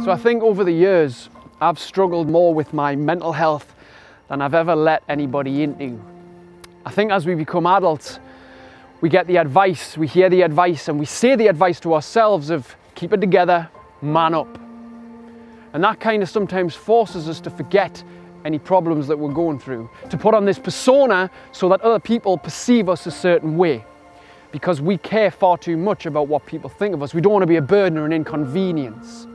So I think over the years, I've struggled more with my mental health than I've ever let anybody into. I think as we become adults, we get the advice, we hear the advice, and we say the advice to ourselves of keep it together, man up. And that kind of sometimes forces us to forget any problems that we're going through, to put on this persona so that other people perceive us a certain way, because we care far too much about what people think of us. We don't want to be a burden or an inconvenience.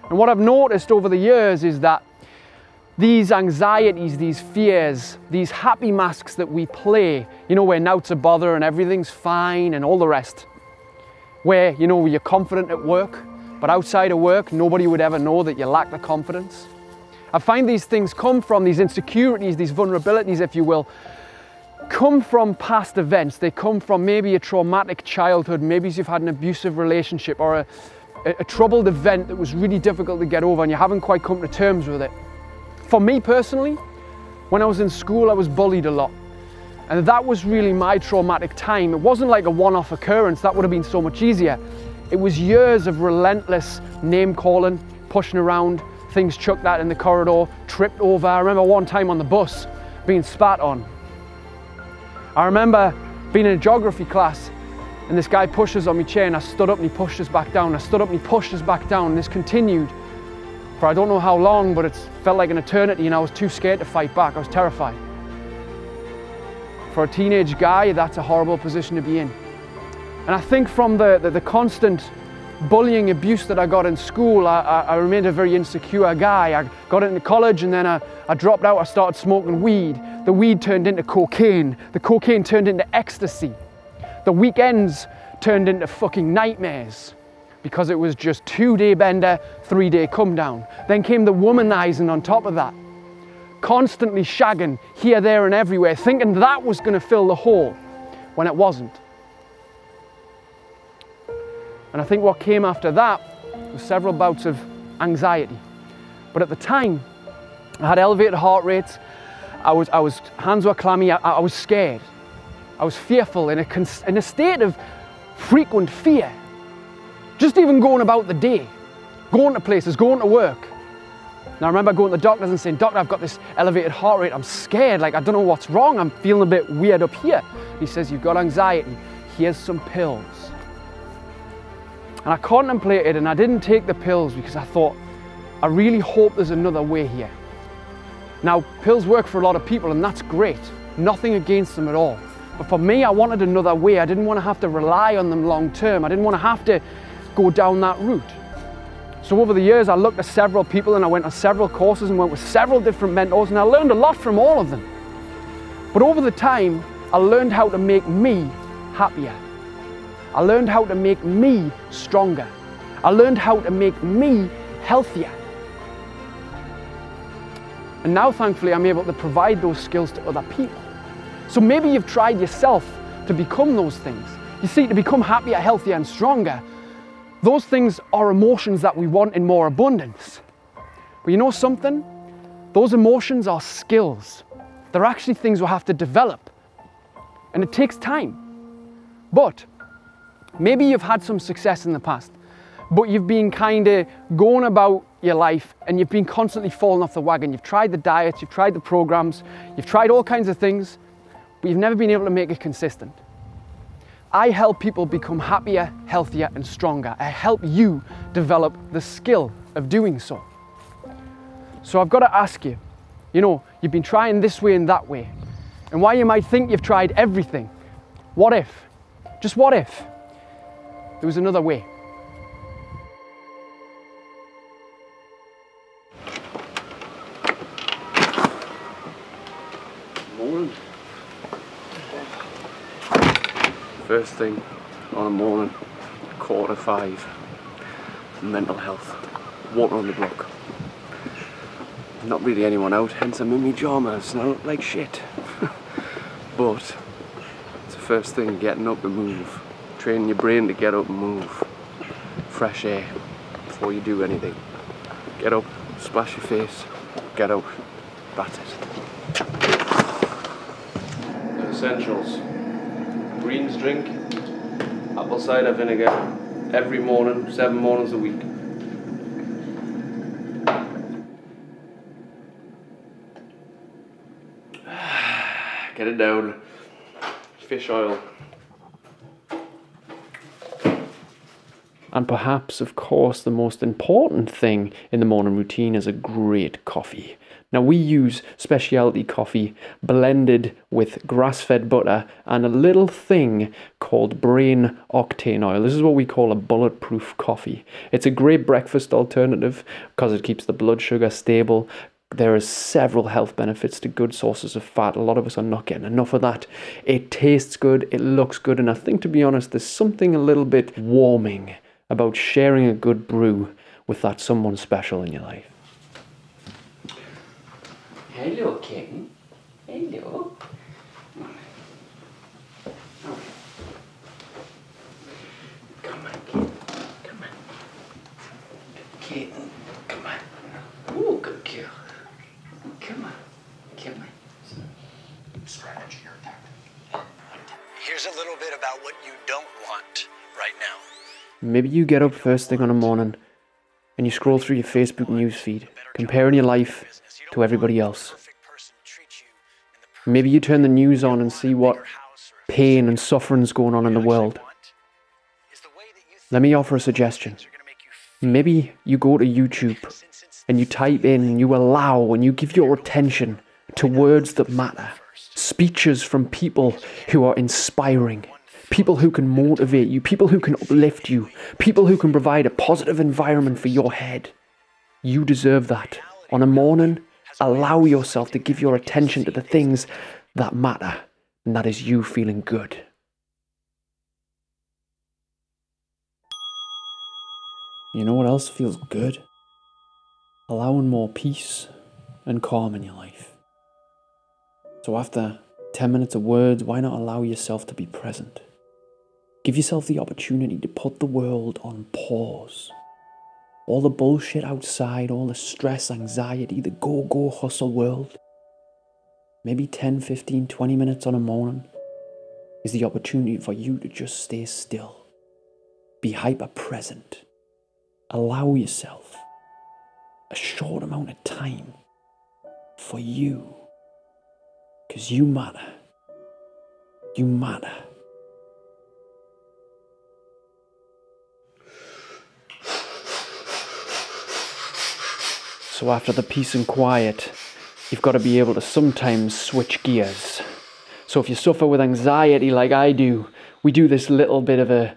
And what I've noticed over the years is that these anxieties, these fears, these happy masks that we play, you know, where now's a bother and everything's fine and all the rest, where, you know, you're confident at work, but outside of work, nobody would ever know that you lack the confidence. I find these things come from, these insecurities, these vulnerabilities, if you will, come from past events. They come from maybe a traumatic childhood, maybe you've had an abusive relationship or a troubled event that was really difficult to get over and you haven't quite come to terms with it. For me personally, when I was in school, I was bullied a lot. And that was really my traumatic time. It wasn't like a one-off occurrence, that would have been so much easier. It was years of relentless name calling, pushing around, things chucked at in the corridor, tripped over. I remember one time on the bus being spat on. I remember being in a geography class and this guy pushes on my chair and I stood up and he pushed us back down. I stood up and he pushed us back down, and this continued for I don't know how long, but it felt like an eternity and I was too scared to fight back. I was terrified. For a teenage guy, that's a horrible position to be in. And I think from the constant bullying, abuse that I got in school, I remained a very insecure guy. I got into college and then I dropped out. I started smoking weed. The weed turned into cocaine. The cocaine turned into ecstasy. The weekends turned into fucking nightmares because it was just 2-day bender, 3-day come down. Then came the womanizing on top of that. Constantly shagging here, there and everywhere, thinking that was going to fill the hole when it wasn't. And I think what came after that was several bouts of anxiety. But at the time, I had elevated heart rates, hands were clammy, I was scared. I was fearful, in a state of frequent fear. Just even going about the day, going to places, going to work. And I remember going to the doctors and saying, "Doctor, I've got this elevated heart rate, I'm scared, like I don't know what's wrong, I'm feeling a bit weird up here." He says, "You've got anxiety, here's some pills." And I contemplated and I didn't take the pills because I thought, I really hope there's another way here. Now, pills work for a lot of people and that's great, nothing against them at all. But for me, I wanted another way. I didn't want to have to rely on them long term. I didn't want to have to go down that route. So over the years, I looked at several people and I went on several courses and went with several different mentors and I learned a lot from all of them. But over the time, I learned how to make me happier. I learned how to make me stronger. I learned how to make me healthier. And now, thankfully, I'm able to provide those skills to other people. So maybe you've tried yourself to become those things. You see, to become happier, healthier, and stronger, those things are emotions that we want in more abundance. But you know something? Those emotions are skills. They're actually things we'll have to develop. And it takes time. But maybe you've had some success in the past, but you've been kind of going about your life and you've been constantly falling off the wagon. You've tried the diets, you've tried the programs, you've tried all kinds of things, but you've never been able to make it consistent. I help people become happier, healthier, and stronger. I help you develop the skill of doing so. So I've got to ask you, you know, you've been trying this way and that way, and while you might think you've tried everything, what if, just what if, there was another way? Morning. First thing on the morning, 4:45, mental health, water on the block. Not really anyone out, hence I'm in my pyjamas and I look like shit. But it's the first thing, getting up and move. Training your brain to get up and move. Fresh air before you do anything. Get up, splash your face, get out. That's it. The essentials. Greens drink, apple cider vinegar, every morning, 7 mornings a week. Get it down. Fish oil. And perhaps, of course, the most important thing in the morning routine is a great coffee. Now, we use specialty coffee blended with grass-fed butter and a little thing called Brain Octane oil. This is what we call a bulletproof coffee. It's a great breakfast alternative because it keeps the blood sugar stable. There are several health benefits to good sources of fat. A lot of us are not getting enough of that. It tastes good, it looks good, and I think, to be honest, there's something a little bit warming about sharing a good brew with that someone special in your life. Hello, kitten. Hello. Come on, kitten. Come on. Kitten, come on. Oh, good girl. Come on. Come on. Strategy or tactic. Here's a little bit about what you don't want right now. Maybe you get up first thing on a morning and you scroll through your Facebook newsfeed, comparing your life to everybody else. Maybe you turn the news on and see what pain and suffering's going on in the world. Let me offer a suggestion. Maybe you go to YouTube and you type in and you allow and you give your attention to words that matter. Speeches from people who are inspiring. People who can motivate you, people who can uplift you, people who can provide a positive environment for your head. You deserve that. On a morning, allow yourself to give your attention to the things that matter, and that is you feeling good. You know what else feels good? Allowing more peace and calm in your life. So after 10 minutes of words, why not allow yourself to be present? Give yourself the opportunity to put the world on pause. All the bullshit outside, all the stress, anxiety, the go-go hustle world. Maybe 10, 15, 20 minutes on a morning is the opportunity for you to just stay still. Be hyper-present. Allow yourself a short amount of time for you. Because you matter. You matter. So after the peace and quiet, you've got to be able to sometimes switch gears. So if you suffer with anxiety like I do, we do this little bit of a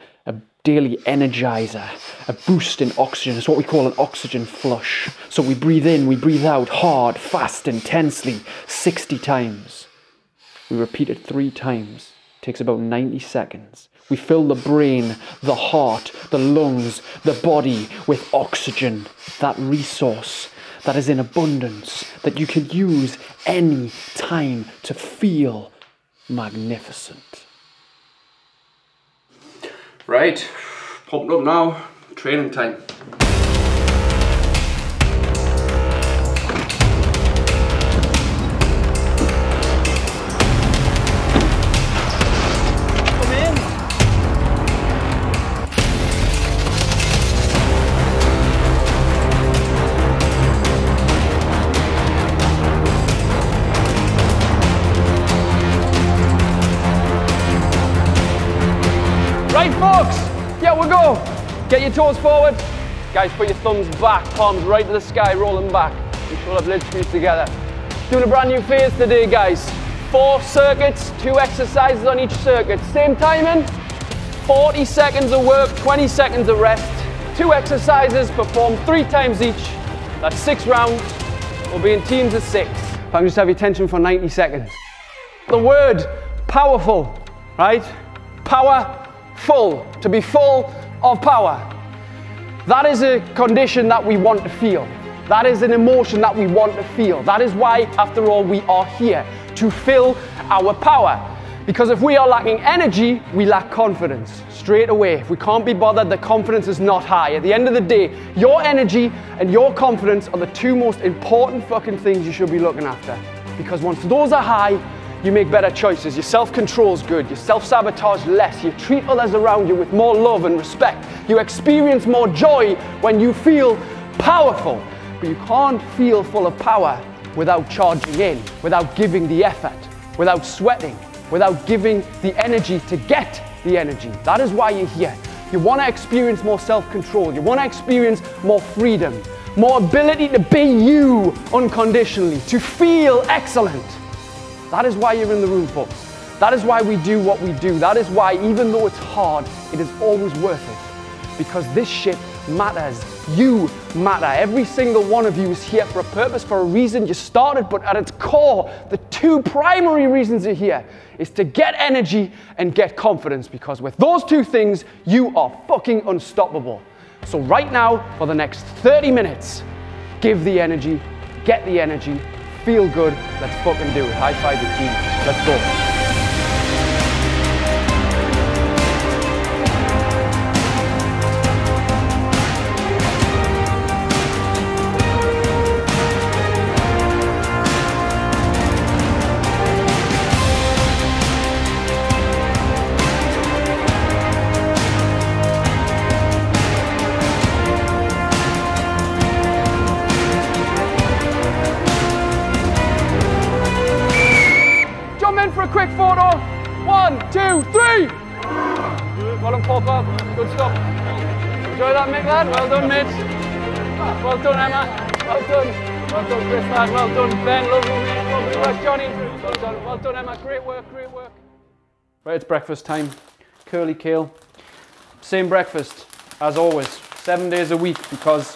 daily energizer, a boost in oxygen. It's what we call an oxygen flush. So we breathe in, we breathe out hard, fast, intensely, 60 times. We repeat it 3 times. It takes about 90 seconds. We fill the brain, the heart, the lungs, the body with oxygen, that resource that is in abundance, that you can use any time to feel magnificent. Right, pumped up now, training time. Right folks, yeah, we'll go. Get your toes forward. Guys, put your thumbs back, palms right to the sky, roll them back. And shoulder blades squeeze together. Doing a brand new phase today, guys. 4 circuits, 2 exercises on each circuit. Same timing, 40 seconds of work, 20 seconds of rest. 2 exercises, perform 3 times each. That's 6 rounds. We'll be in teams of 6. If I can just have your attention for 90 seconds. The word powerful, right? Powerful, to be full of power. That is a condition that we want to feel. That is an emotion that we want to feel. That is why, after all, we are here, to fill our power. Because if we are lacking energy, we lack confidence. Straight away, if we can't be bothered, the confidence is not high. At the end of the day, your energy and your confidence are the 2 most important fucking things you should be looking after. Because once those are high, you make better choices, your self-control is good, you self-sabotage less, you treat others around you with more love and respect, you experience more joy when you feel powerful. But you can't feel full of power without charging in, without giving the effort. without sweating, without giving the energy to get the energy. That is why you're here. You want to experience more self-control. You want to experience more freedom, more ability to be you unconditionally, to feel excellent. That is why you're in the room, folks. That is why we do what we do. That is why, even though it's hard, it is always worth it. Because this shit matters. You matter. Every single one of you is here for a purpose, for a reason. You started, but at its core, the two primary reasons you're here is to get energy and get confidence, because with those two things, you are fucking unstoppable. So right now, for the next 30 minutes, give the energy, get the energy, feel good. Let's fucking do it. High five the team. Let's go. For a quick photo. 1, 2, 3. Well done, Papa. Good stuff. Enjoy that, Mick, lad. Well done, mate. Well done, Emma. Well done. Well done, Chris, lad. Well done, Ben. Lovely, mate. Lovely work, Johnny. Well done. Well done, Emma. Great work. Great work. Right, it's breakfast time. Curly kale. Same breakfast as always. 7 days a week, because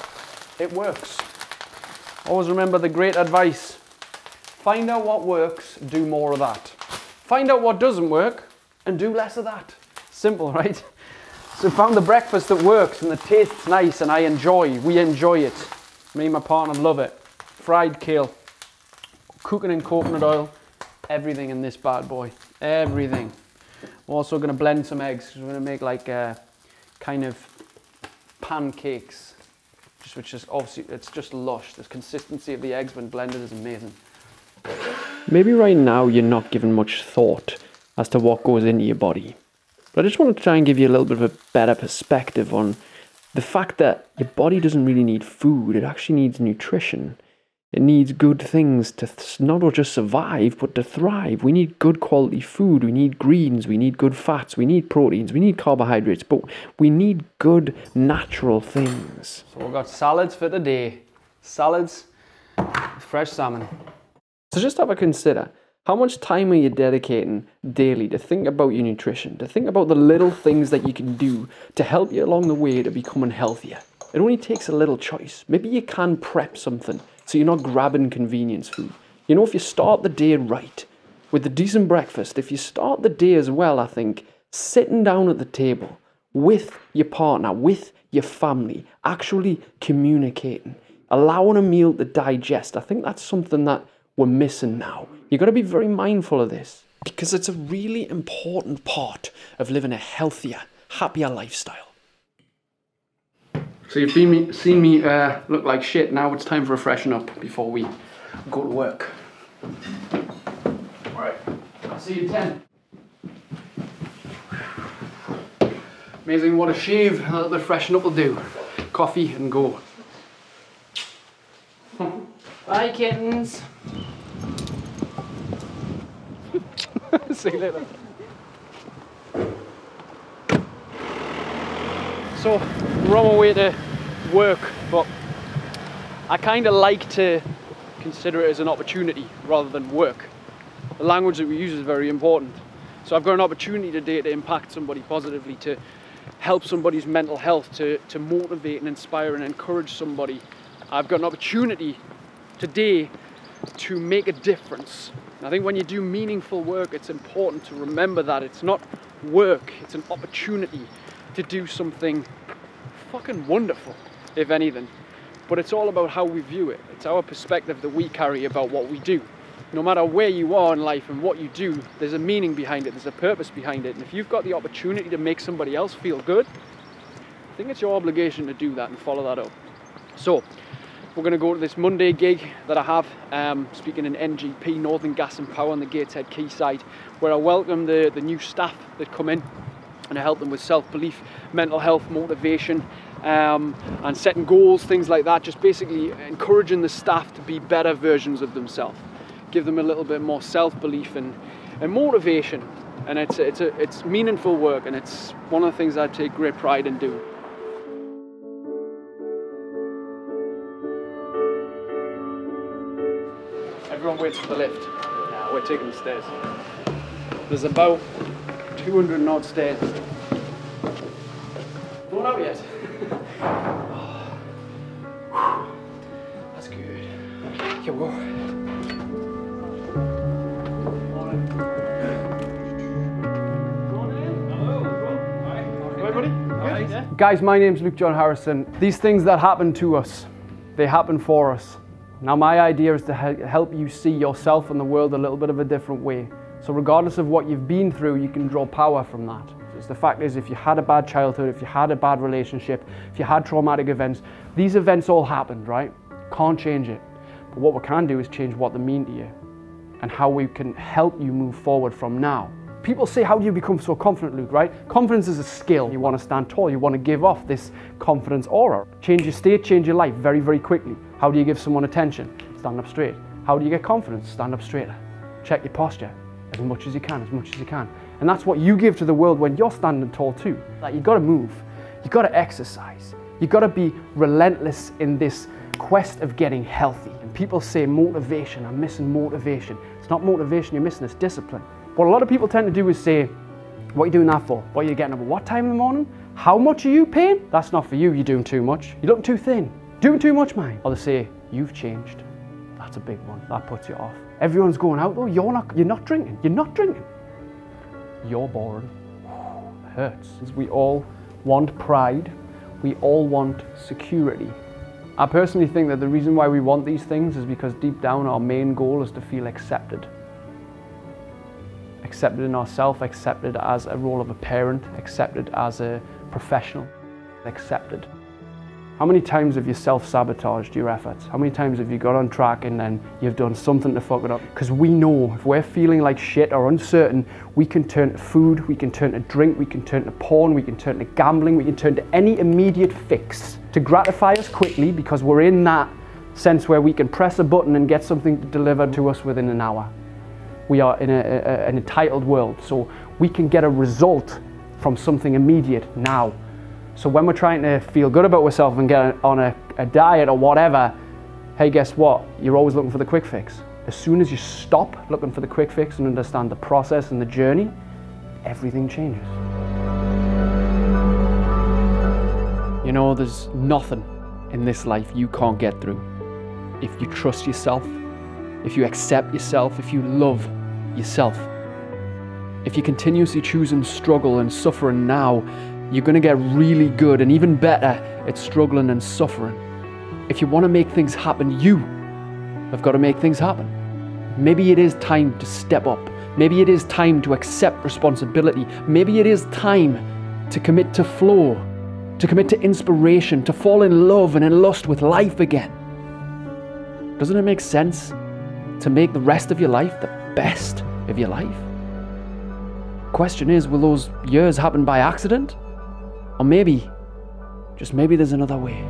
it works. Always remember the great advice. Find out what works, do more of that. Find out what doesn't work, and do less of that. Simple, right? So found the breakfast that works, and the tastes nice, and we enjoy it. Me and my partner love it. Fried kale, cooking in coconut oil, everything in this bad boy, everything. We're also gonna blend some eggs, because we're gonna make like kind of pancakes, which is obviously, it's just lush. The consistency of the eggs when blended is amazing. Maybe right now you're not giving much thought as to what goes into your body. But I just want to try and give you a little bit of a better perspective on the fact that your body doesn't really need food. It actually needs nutrition. It needs good things to not just survive, but to thrive. We need good quality food. We need greens. We need good fats. We need proteins. We need carbohydrates. But we need good natural things. So we've got salads for today. Salads, fresh salmon. So just have a consider, how much time are you dedicating daily to think about your nutrition, to think about the little things that you can do to help you along the way to becoming healthier? It only takes a little choice. Maybe you can prep something so you're not grabbing convenience food. You know, if you start the day right, with a decent breakfast, if you start the day as well, I think, sitting down at the table with your partner, with your family, actually communicating, allowing a meal to digest, I think that's something that we're missing now. You've got to be very mindful of this, because it's a really important part of living a healthier, happier lifestyle. So you've seen me look like shit. Now it's time for a freshen up before we go to work. Alright, I'll see you at 10. Amazing, what a shave. A little bit of freshen up will do. Coffee and go. Bye, kittens. See you later. So we're on our way to work, but I kind of like to consider it as an opportunity rather than work. The language that we use is very important. So I've got an opportunity today to impact somebody positively, to help somebody's mental health, to motivate and inspire and encourage somebody. I've got an opportunity today to make a difference. I think when you do meaningful work, it's important to remember that it's not work, it's an opportunity to do something fucking wonderful, if anything. But it's all about how we view it. It's our perspective that we carry about what we do. No matter where you are in life and what you do, there's a meaning behind it, there's a purpose behind it. And if you've got the opportunity to make somebody else feel good, I think it's your obligation to do that and follow that up. So, we're going to go to this Monday gig that I have, speaking in NGP, Northern Gas and Power on the Gateshead Quayside, where I welcome the new staff that come in, and I help them with self-belief, mental health, motivation, and setting goals, things like that, just basically encouraging the staff to be better versions of themselves. give them a little bit more self-belief and motivation. And it's meaningful work, and it's one of the things I take great pride in doing. Everyone waits for the lift. Nah, we're taking the stairs. There's about 200 and odd stairs. Not out yet. That's good. Here we go. Guys, my name's Luke John Harrison. These things that happen to us, they happen for us. Now my idea is to help you see yourself and the world a little bit of a different way. So regardless of what you've been through, you can draw power from that. So the fact is, if you had a bad childhood, if you had a bad relationship, if you had traumatic events, these events all happened, right? Can't change it. But what we can do is change what they mean to you and how we can help you move forward from now. People say, how do you become so confident, Luke, right? Confidence is a skill. You want to stand tall. You want to give off this confidence aura. Change your state, change your life very, very quickly. How do you give someone attention? Stand up straight. How do you get confidence? Stand up straighter. Check your posture as much as you can, as much as you can. And that's what you give to the world when you're standing tall too. Like, you've got to move. You've got to exercise. You've got to be relentless in this quest of getting healthy. And people say motivation, I'm missing motivation. It's not motivation you're missing, it's discipline. What a lot of people tend to do is say, what are you doing that for? What are you getting up at what time in the morning? How much are you paying? That's not for you, you're doing too much. You're looking too thin. Doing too much, man. Or they say, you've changed. That's a big one, that puts you off. Everyone's going out though, you're not drinking, you're not drinking. You're boring. It hurts. We all want pride, we all want security. I personally think that the reason why we want these things is because deep down our main goal is to feel accepted. Accepted in ourselves, accepted as a role of a parent, accepted as a professional, accepted. How many times have you self-sabotaged your efforts? How many times have you got on track and then you've done something to fuck it up? Because we know if we're feeling like shit or uncertain, we can turn to food, we can turn to drink, we can turn to porn, we can turn to gambling, we can turn to any immediate fix to gratify us quickly, because we're in that sense where we can press a button and get something delivered to us within an hour. We are in an entitled world, so we can get a result from something immediate now. So when we're trying to feel good about ourselves and get on a diet or whatever, hey, guess what? You're always looking for the quick fix. As soon as you stop looking for the quick fix and understand the process and the journey, everything changes. You know, there's nothing in this life you can't get through. If you trust yourself, if you accept yourself, if you love yourself. If you continuously choose and struggle and suffering now, you're going to get really good and even better at struggling and suffering. If you want to make things happen, you have got to make things happen. Maybe it is time to step up. Maybe it is time to accept responsibility. Maybe it is time to commit to flow, to commit to inspiration, to fall in love and in lust with life again. Doesn't it make sense to make the rest of your life the best of your life? Question is, will those years happen by accident? Or maybe, just maybe there's another way.